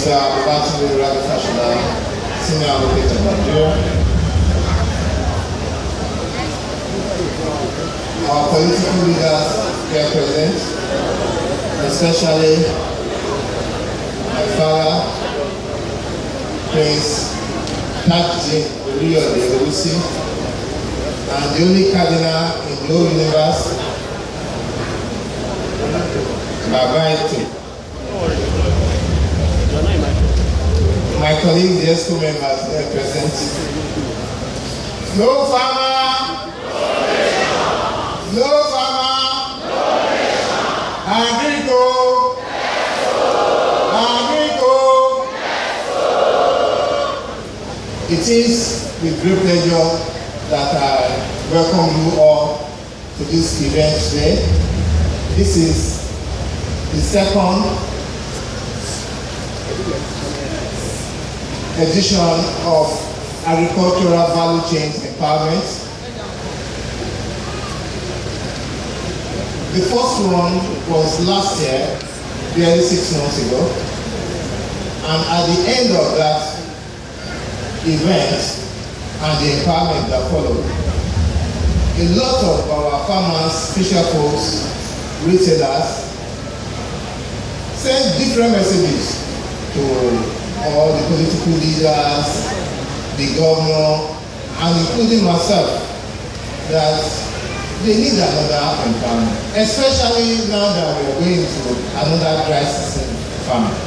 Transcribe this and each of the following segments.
Mr. Senior Advocate of Nigeria, our political leaders here present, especially my father, Prince Tajin Oluyode Olusi, and the only cardinal in the whole universe, Agric. My colleagues, the ESCO members here present. No farmer, no farmer, Agric, Agric. It is with great pleasure that I welcome you all to this event today. This is the second edition of agricultural value chain empowerment. The first one was last year, barely 6 months ago, and at the end of that event and the empowerment that followed, a lot of our farmers, fisher folks, retailers sent different messages to all the political leaders, the governor, and including myself, that they need another empowerment, especially now that we are going to another dry season farming.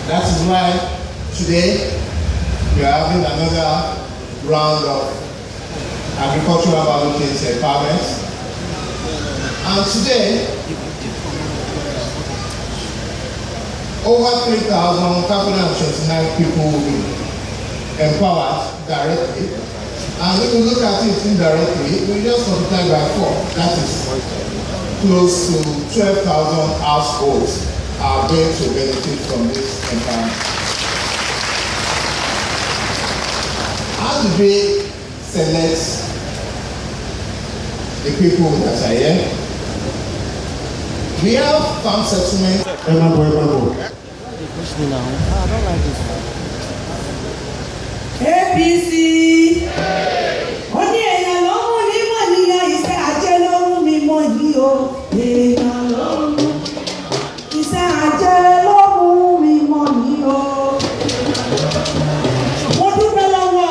That is why today we are having another round of agricultural value chain empowerment. And today, over 3,529 people will be empowered directly. And if we look at it indirectly, we just multiply by 4. That is close to 12,000 households are going to benefit from this empowerment. How do we select the people that are here? We have farm settlement. APC. Ó ní èèyàn lọ́mú ní mọ̀ níyà iṣẹ́ ajé lọ́mú mi mọ̀ yìí o. Èèyàn lọ́mú. Iṣẹ́ ajé lọ́mú mi mọ̀ yìí o. Mo dúpẹ́ lọ́wọ́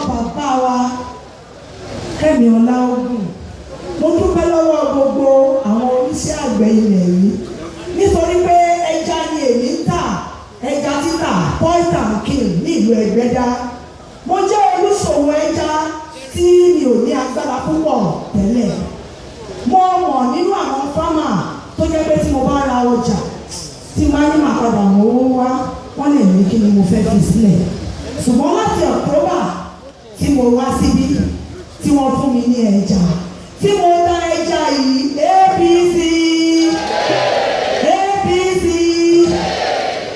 bàbá wa Kẹ́mi Ọláògùn. Mo dúpẹ́ lọ́wọ́ gbogbo àwọn oníṣẹ́ àgbẹ̀ ilẹ̀ yìí. Nítorí pé ẹja ni èmi ń tà, ẹja títà, point and kill ní ìlú Ẹgbẹ́dá. Mo jẹ́ olùṣòwò ẹja tí mi ò ní agbára púpọ̀ tẹ́lẹ̀. Mo mọ̀ nínú àwọn fámà tó jẹ́ pé tí mo bá ra ọjà tí máa ní màá padà mọ owó wá, wọ́n lè ní kí ni mo fẹ́ fi sílẹ̀. Ṣùgbọ́n láti October tí mo wá síbí tí wọ́n fún mi ní ẹja, tí mo ta ẹja yìí APC.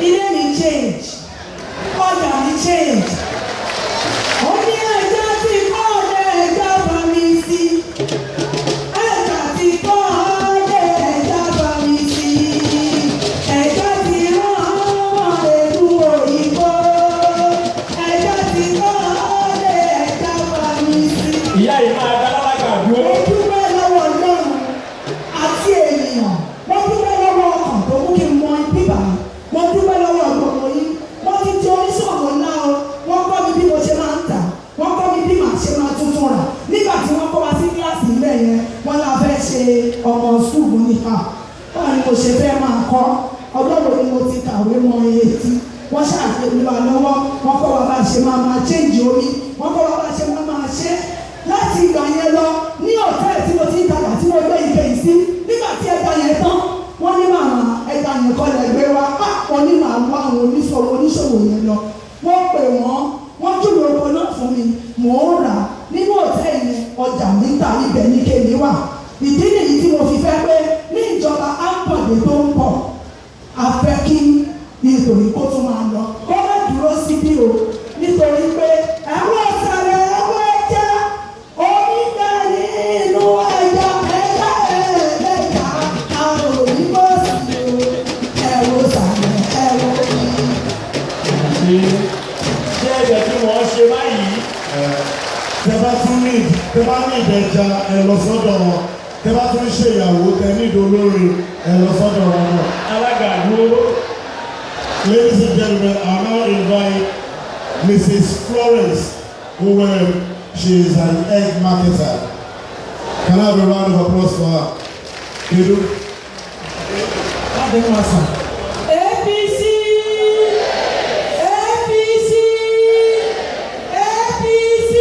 Ilé mi change, ọjà mi change. Ó ní ẹja tí kọ́ ọ̀dẹ ẹja bá mi sí. Ẹja tí kọ́ ọ̀dẹ ẹja bá mi sí. Ẹja tí rán ọmọ ìlú òyìnbó. Ẹja tí kọ́ ọ̀dẹ ẹja bá mi sí. Ìyá yìí máa dá lálága àdúró. Mo dúpẹ́ lọ́wọ́ Ọlọ́run àti ènìyàn. Mo dúpẹ́ lọ́wọ́ ọkàn tó mú kí n mọ bíbá. Mo dúpẹ́ lọ́wọ́ ọgbọ̀n yìí. Wọ́n ti di oníṣòwò náà o. Wọ́n kọ́ mi bí mo ṣe máa ń tà. Wọ́n kọ́ mi bí màá ṣe máa tuntun rà. Nígbà tí wọ́n kọ́ wa sí kíláàsì ilé yẹn, wọ́n la fẹ́ ṣe ọmọ skúùbù nípa. Báwo ni mo ṣe fẹ́ máa kọ́? Ọjọ́ wo ni mo ti kàwé mọ etí? Wọ́n ṣàfihàn wa lọ́wọ́. Wọ́n kọ́ wa bá ṣe máa change omi. Wọ́n kọ́ wa bá ṣe máa ṣe. Láti ìgbà yẹn lọ, ní ọ̀tẹ́ẹ̀ tí mo ti ń tajà tí mo gbé ìgbé yìí sí, nígbà tí ẹja yẹn tán, wọ́n ní màmá ẹja yẹn kọ́ lẹ gbé wa. Wọ́n ní màá wá àwọn oníṣòwò yẹn lọ. Wọ́n pè wọ́n júwe oko náà fún mi, mò ń rà nínú ọ̀tẹ́ẹ̀ yẹn, ọjà mi ta ibẹ̀ ní kéde wà. Ìdí nìyí tí mo fi fẹ́ pé ní ìjọba ápàdé tó ń bọ̀, a fẹ́ kí nítorí kó tún máa lọ. Kó má dúró síbí o, nítorí pé ẹ̀wọ̀n ọ̀sẹ̀rẹ̀ ẹ̀wọ̀n ẹja onígbà nínú ẹja àwọn òyìnbó sì o ẹ̀wọ̀n ọ̀sẹ̀rẹ̀ ẹ̀wọ̀n tẹ bá ní ìdẹ̀jà ẹ lọ sọ́dọ̀ wọn tẹ bá tún ṣe ìyàwó tẹ ní ìdólórí ẹ lọ sọ́dọ̀ wọn náà. alága àdúró. Ladies and gentlemen, I now invite Mrs. Florence, who she is an egg marketer. Can I have a round of applause for her? You do? APC! APC! APC!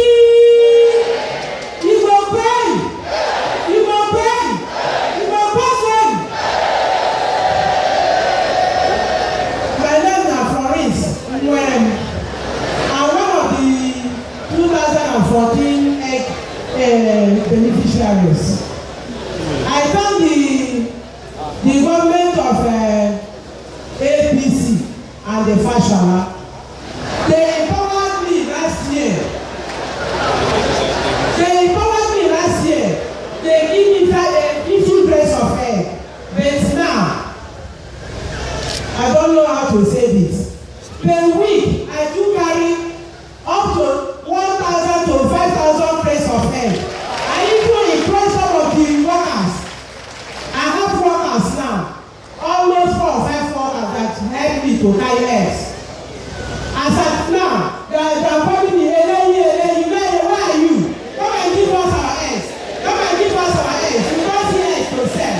You go pray! You go pray! You go pray! My name is Florence. When I'm one of the 2014 egg beneficiaries. I thank the government of APC and the Fashola. They empowered me last year. They give me 50 trays of egg. But now, I don't know how to say this. Per week, I do carry up to 1,000 to 5,000 trays of egg. I even employ some of the workers. I have workers now, almost 4 or 5 workers that help me to carry eggs. As at now, they are calling me, Elaine, where are you? Come and give us our eggs. Come and give us our eggs. We don't see eggs to sell.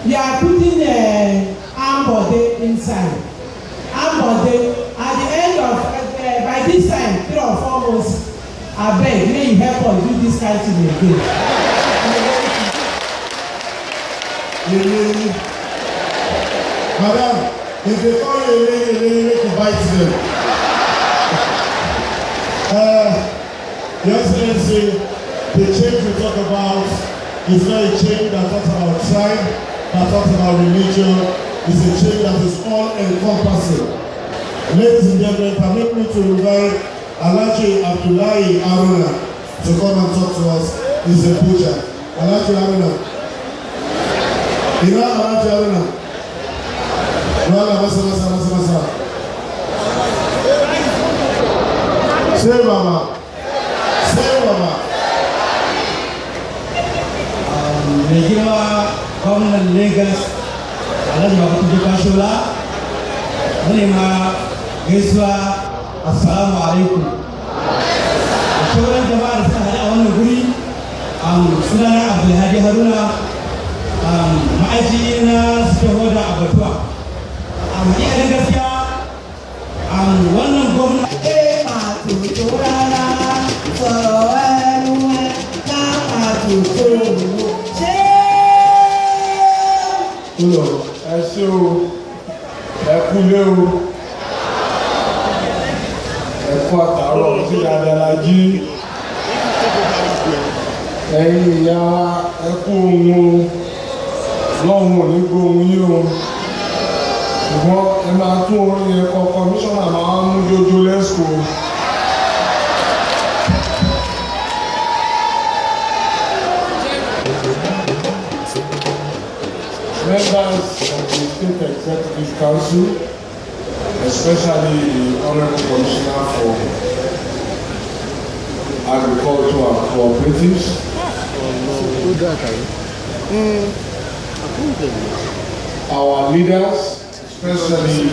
They are putting ambode inside. Ambode at the end of by this time 3 or 4 months. I beg, may you help us do this kind of thing again. Madam, if they call you make you bite them. Your Excellency, the change we talk about is not a change that talks about tribe, that talks about religion. It's a change that is all-encompassing. Ladies and gentlemen, permit me to invite Alhaji Abdullahi Haruna to come and talk to us. He's a butcher. Alhaji Haruna. You know Alhaji Haruna? Say Mama. Say Mama. Mai girma gwamnan Lagos Alhaji Babangida Fashola, mune ma gaisuwa assalamu alaikum. Da sauran jama'a da suka haɗu a wannan guri, sunana Abdullahi Haruna, ma'aji na stakeholder Abatuwa. Hakikanin gaskiya wannan gwamnati ẹ ṣé o, ẹ kúlé o, ẹ kú àtàárọ̀ sí dáadáa jí, ẹ̀yin ìyá wa ẹ kú ohun o, lọ́hùn ò ní gbóhùn yín o, ṣùgbọ́n ẹ máa tún orin yẹn kọ kọmíṣánná máa ń mú jójó lẹ́sùkò. Members of the State Executive Council, especially the Honorable Commissioner for Agriculture and Cooperatives, our leaders, especially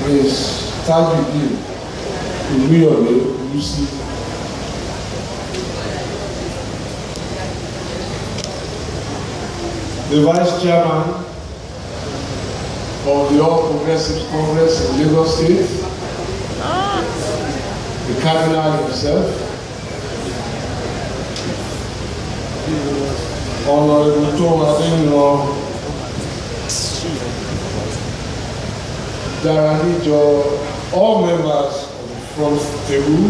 Prince Tajudeen Oluyole Olusi, the Vice Chairman of the All Progressives Congress in Lagos State, the Cardinal himself, Honorable Tom Adeno, Daranijo, all members of the front table,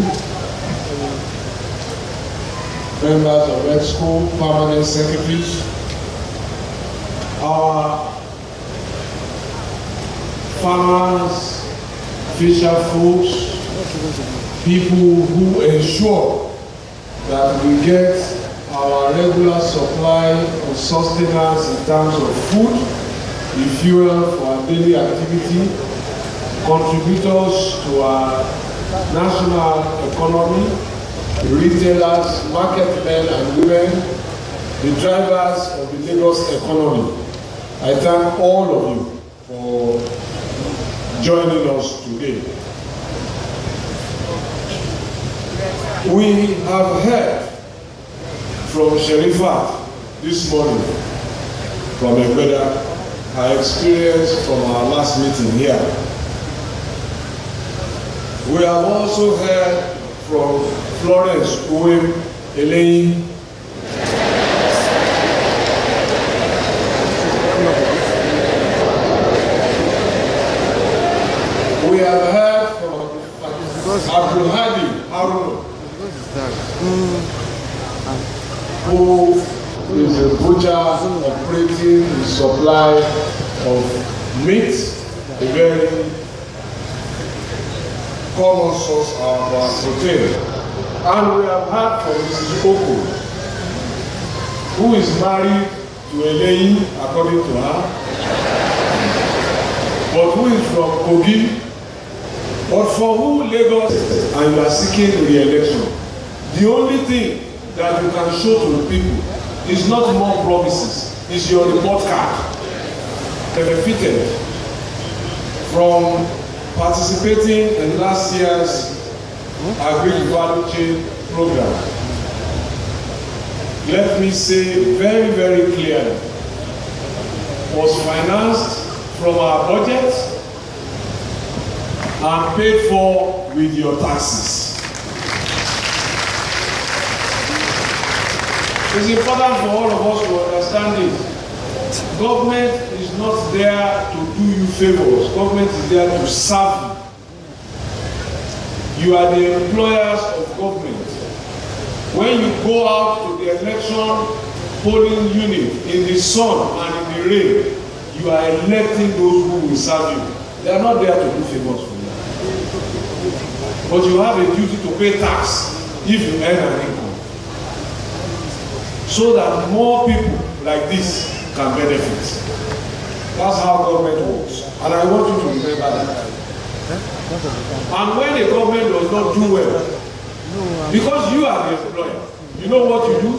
members of EXCO, permanent secretaries, our farmers fisher folks, people who ensure that we get our regular supply of sustenance in terms of food, the fuel for our daily activity, contributors to our national economy, retailers, market men and women, the drivers of the Lagos economy. I thank all of you for joining us today. We have heard from Sherifat this morning, from Egbeda, her experience from our last meeting here. We have also heard from Florence Uwem Elaine, we have heard from Abdulhadi Harun, who is a butcher operating the supply of meat, a very common source of our protein. And we have heard from Mrs. Oko, who is married to Elaine, according to her, but who is from Kogi, but for who Lagos, and you are seeking re-election. The only thing that you can show to the people is not more promises, is your report card. Benefited from participating in last year's Agric value chain program. Let me say very, very clearly, was financed from our budget and paid for with your taxes. It's important for all of us to understand this. Government is not there to do you favors. Government is there to serve you. You are the employers of government. When you go out to the election polling unit in the sun and in the rain, you are electing those who will serve you. They are not there to do favors for you. But you have a duty to pay tax if you earn an income, so that more people like this can benefit. That's how government works. And I want you to remember that. And when the government does not do well, because you are the employer, you know what you do?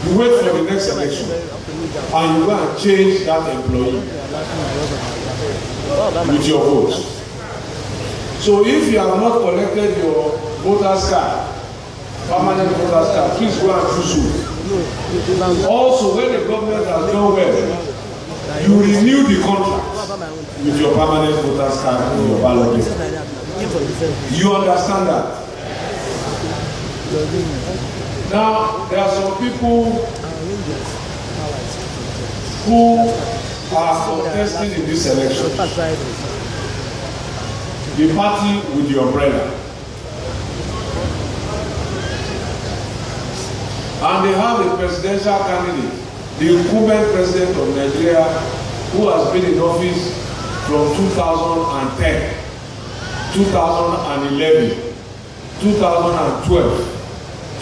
You wait for the next election and you go and change that employee with your vote. So if you have not collected your voter's card, permanent voter's card, please go and do so. Also, when the government has done well, you renew the contract with your permanent voter's card and your ballot paper. You understand that? Now, there are some people who are contesting in this election. The party with the umbrella. And they have a presidential candidate, the incumbent president of Nigeria, who has been in office from 2010, 2011, 2012,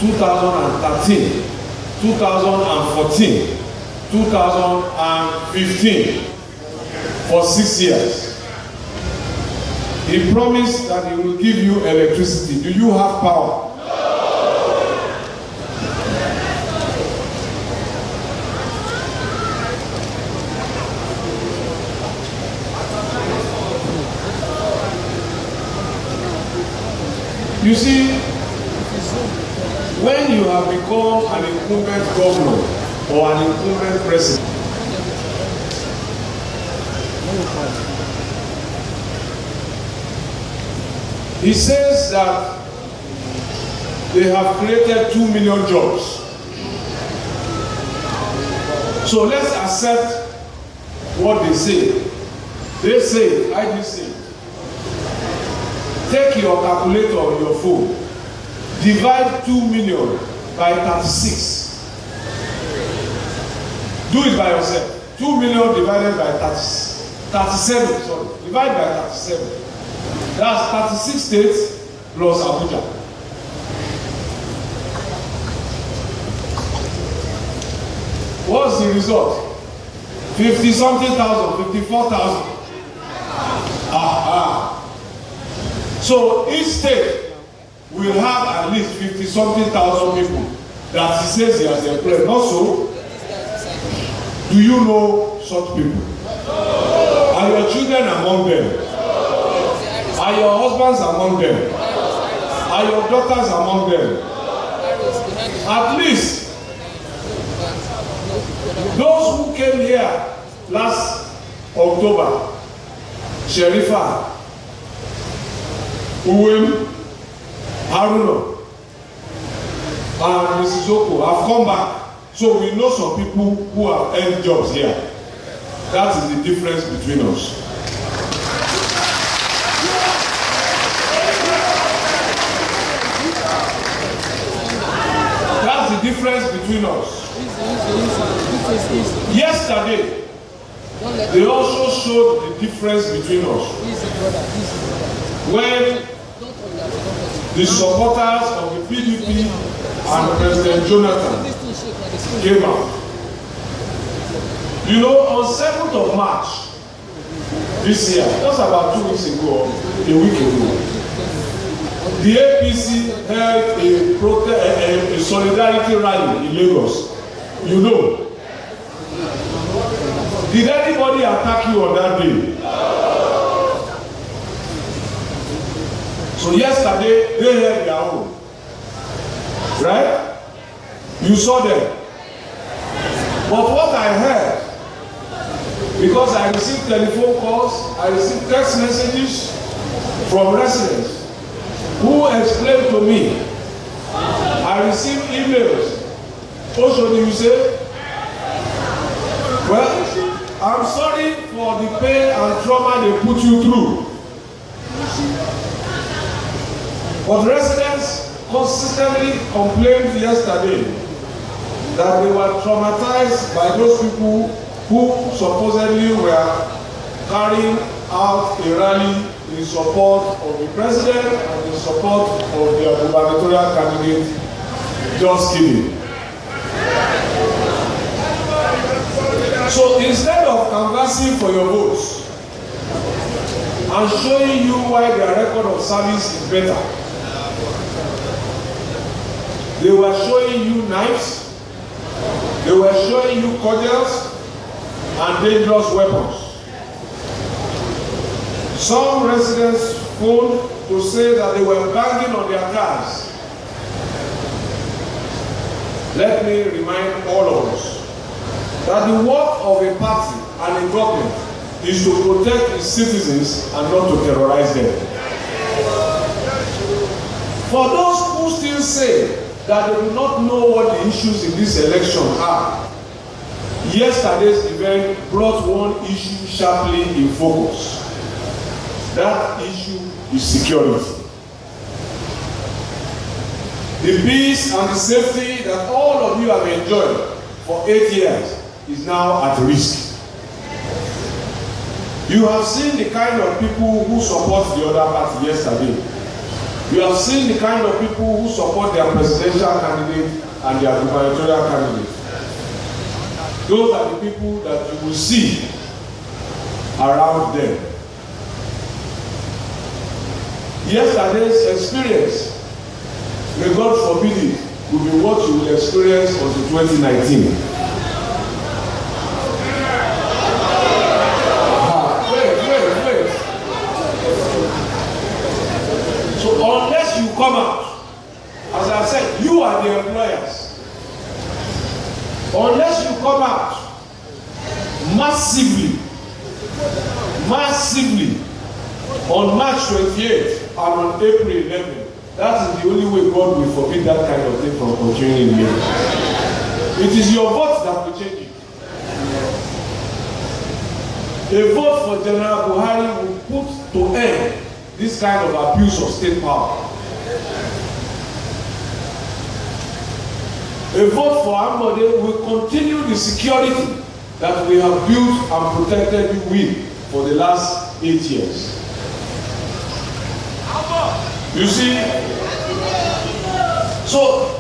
2013, 2014, 2015, for 6 years. He promised that he will give you electricity. Do you have power? You see, when you have become an incumbent governor or an incumbent president, he says that they have created 2 million jobs. So let's accept what they say. They say, I just say, take your calculator on your phone, divide 2 million by 36. Do it by yourself. 2 million divided by 37, sorry, divide by 37. That's 36 states plus Abuja. What's the result? 50-something thousand, 54,000. So each state will have at least 50-something thousand people that he says he has employed. Not so. Do you know such people? Are your children among them? Are your husbands among them? Are your daughters among them? At least those who came here last October, Sherifa, Uwem, Haruna, and Mrs. Oko have come back. So we know some people who have earned jobs here. That is the difference between us. That's the difference between us. Yesterday, they also showed the difference between us. When the supporters of the PDP and President Jonathan came out. You know, on 7th of March this year, just about 2 weeks ago, a week ago, the APC held a solidarity rally in Lagos. You know. Did anybody attack you on that day? So yesterday, they held their own. Right? You saw them. But what I heard, because I received telephone calls, I received text messages from residents who explained to me, I received emails. Also, you say, well, I'm sorry for the pain and trauma they put you through. But residents consistently complained yesterday that they were traumatized by those people who supposedly were carrying out a rally in support of the president and in support of their gubernatorial candidate. Just kidding. So instead of canvassing for your votes and showing you why their record of service is better, they were showing you knives, they were showing you cordials and dangerous weapons. Some residents phoned to say that they were banging on their cars. Let me remind all of us that the work of a party and a government is to protect its citizens and not to terrorize them. For those who still say that they do not know what the issues in this election are, yesterday's event brought one issue sharply in focus. That issue is security. The peace and the safety that all of you have enjoyed for 8 years is now at risk. You have seen the kind of people who support the other party yesterday. You have seen the kind of people who support their presidential candidate and their gubernatorial candidate. Those are the people that you will see around them. Yesterday's experience, may God forbid it, will be what you will experience until 2019. Wait. So unless you come out, as I said, you are the employers. Unless you come out massively on March 28th and on April 11th, that is the only way God will forbid that kind of thing from continuing here. It is your vote that will change it. A vote for General Buhari will put to end this kind of abuse of state power. A vote for Ambode will continue the security that we have built and protected you with for the last 8 years. You see, so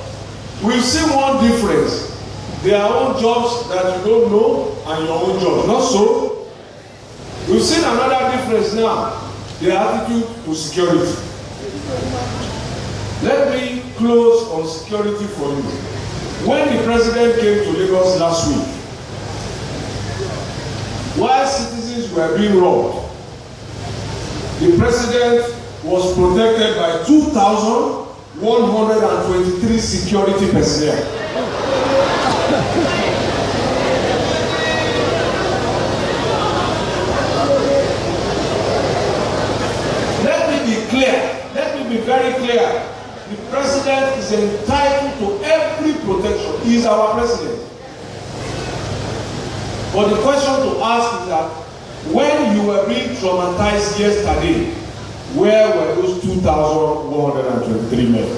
we've seen one difference. There are own jobs that you don't know and your own jobs. Not so. We've seen another difference now. The attitude to security. Let me close on security for you. When the president came to Lagos last week, while citizens were being robbed, the president was protected by 2,123 security personnel. Let me be clear. Let me be very clear. The president is entitled to every protection. He is our president. But the question to ask is that when you were being traumatized yesterday, where were those 2,123 men?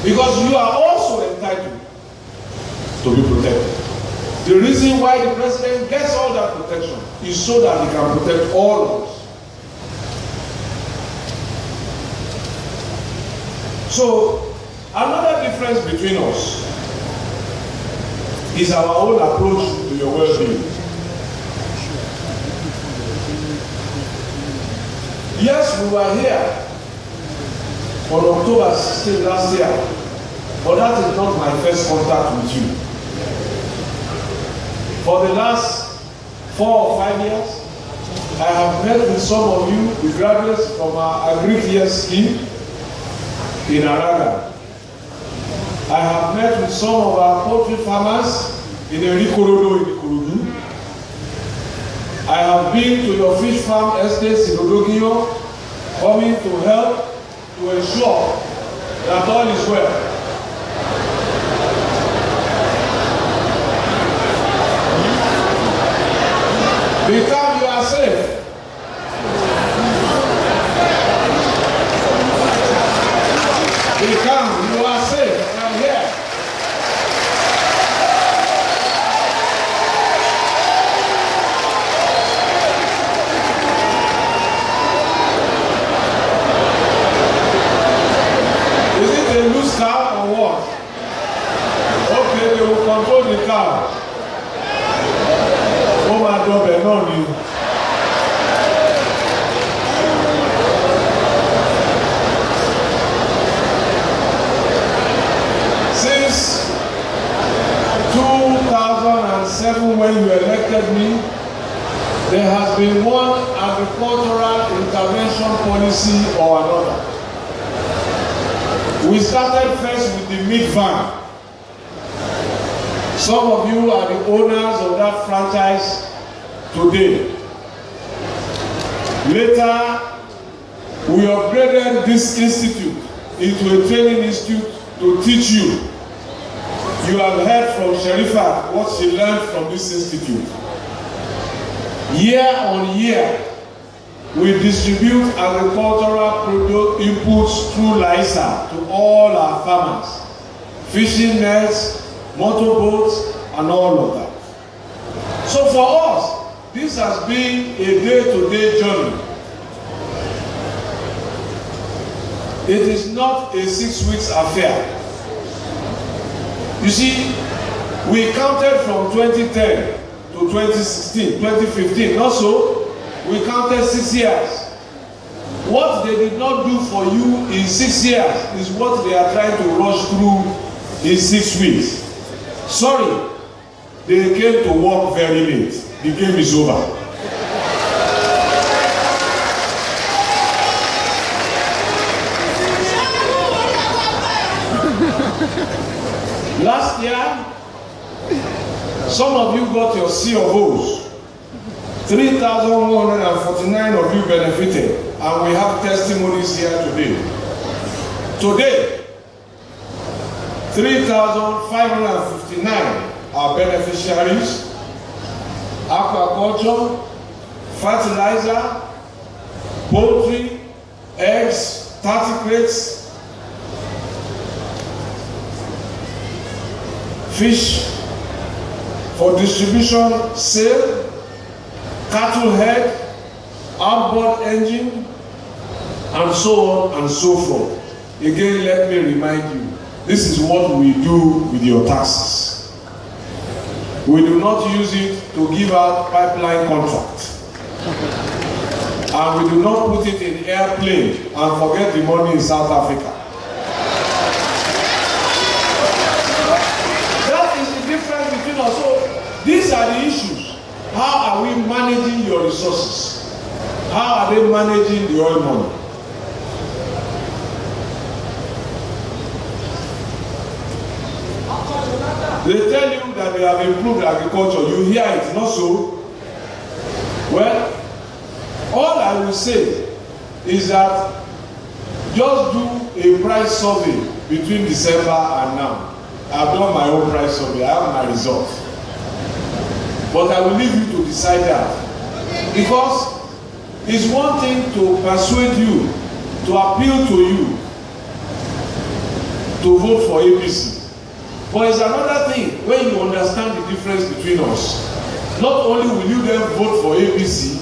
Because you are also entitled to be protected. The reason why the president gets all that protection is so that he can protect all of us. So, another difference between us is our own approach to your well-being. Yes, we were here on October 16 last year, but that is not my first contact with you. For the last 4 or 5 years, I have met with some of you, the graduates from our Agric scheme in Araga. I have met with some of our poultry farmers in Erikorodo in Ikorodu. I have been to your fish farm estates in Odogio, coming to help to ensure that all is well. Become you are safe. Become you are safe. I'm here. Is it a loose car or what? Okay, they will control the car. Oh my God, they're not new. Since 2007, when you elected me, there has been one agricultural intervention policy or another. We started first with the meat van. Some of you are the owners of that franchise today. Later, we upgraded this institute into a training institute to teach you. You have heard from Sharifa what she learned from this institute. Year on year, we distribute agricultural product inputs through LISA to all our farmers. Fishing nets, motorboats, and all of that. So for us, this has been a day-to-day journey. It is not a 6 weeks affair. You see, we counted from 2010 to 2016, 2015, not so. We counted 6 years. What they did not do for you in 6 years is what they are trying to rush through in 6 weeks. Sorry, they came to work very late. The game is over. Last year, some of you got your C of O's. 3,149 of you benefited, and we have testimonies here today. Today, 3,559 are beneficiaries. Aquaculture, fertilizer, poultry, eggs, 30 crates, fish for distribution, sale, cattle head, outboard engine, and so on and so forth. Again, let me remind you, this is what we do with your taxes. We do not use it to give out pipeline contracts. And we do not put it in airplane and forget the money in South Africa. That is the difference between us. So these are the issues. How are we managing your resources? How are they managing the oil money? They tell you that they have improved agriculture. You hear it, not so? Well, all I will say is that just do a price survey between December and now. I've done my own price survey. I have my results. But I will leave you to decide that. Because it's one thing to persuade you, to appeal to you, to vote for APC. But it's another thing when you understand the difference between us. Not only will you then vote for APC,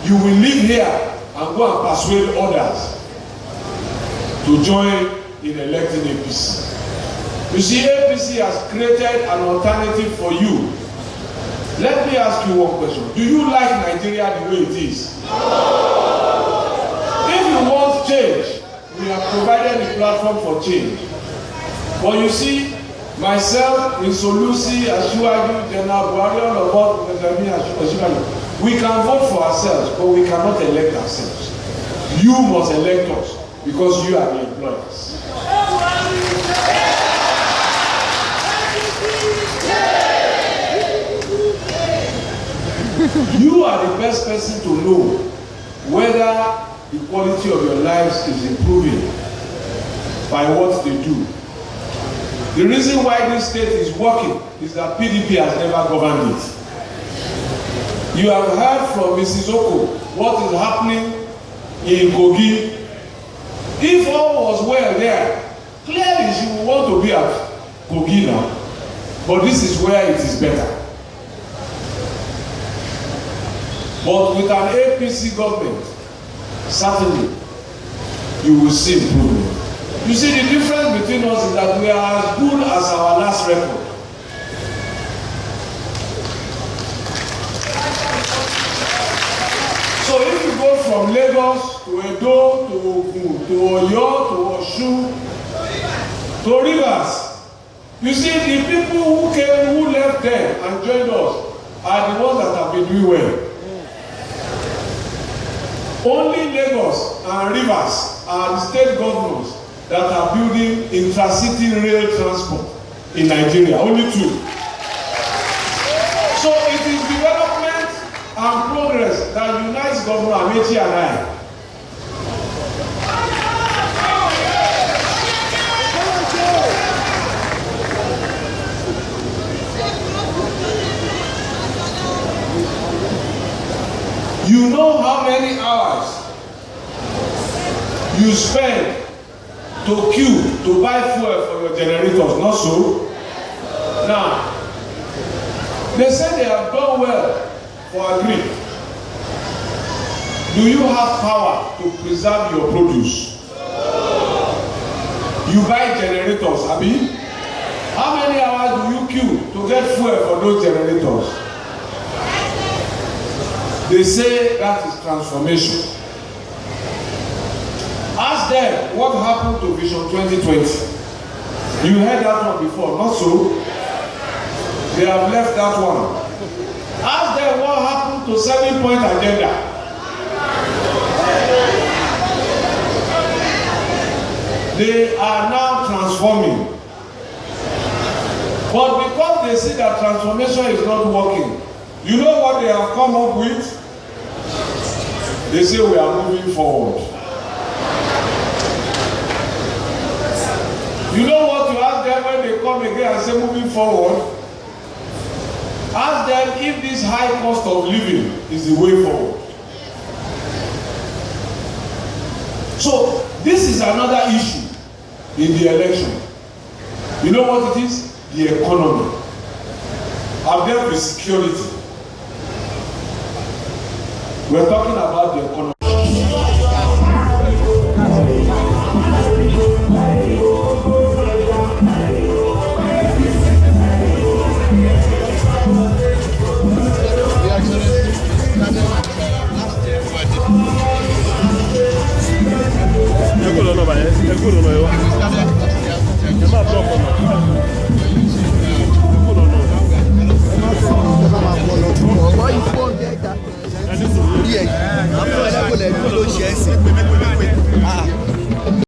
you will live here and go and persuade others to join in electing APC. You see, APC has created an alternative for you. Let me ask you one question. Do you like Nigeria the way it is? If you want change, we have provided a platform for change. But you see, myself, Insolusi, Asiwaju, General Buhari, all of us, Asiwaju, we can vote for ourselves, but we cannot elect ourselves. You must elect us because you are the employers. You are the best person to know whether the quality of your lives is improving by what they do. The reason why this state is working is that PDP has never governed it. You have heard from Mrs. Oko what is happening in Kogi. If all was well there, clearly she would want to be at Kogi now. But this is where it is better. But with an APC government, certainly you will see improvement. You see, the difference between us is that we are as good as our last record. So if you go from Lagos to Edo to Ogun to Oyo to Osun to Rivers, you see the people who came, who left there and joined us are the ones that have been doing well. Only Lagos and Rivers are the state governors that are building intracity rail transport in Nigeria. Only two. So it is development and progress that unites Governor Amechi and I. You know how many hours you spend to queue to buy fuel for your generators, not so? Now, they say they have done well for Agric. Do you have power to preserve your produce? You buy generators, abi? How many hours do you queue to get fuel for those generators? They say that is transformation. Ask them what happened to Vision 2020. You heard that one before, not so? They have left that one. Ask them what happened to 7-point agenda. They are now transforming. But because they see that transformation is not working, you know what they have come up with? They say we are moving forward. You know what you ask them when they come again and say moving forward? Ask them if this high cost of living is the way forward. So this is another issue in the election. You know what it is? The economy. I've dealt with security. We're talking about the economy.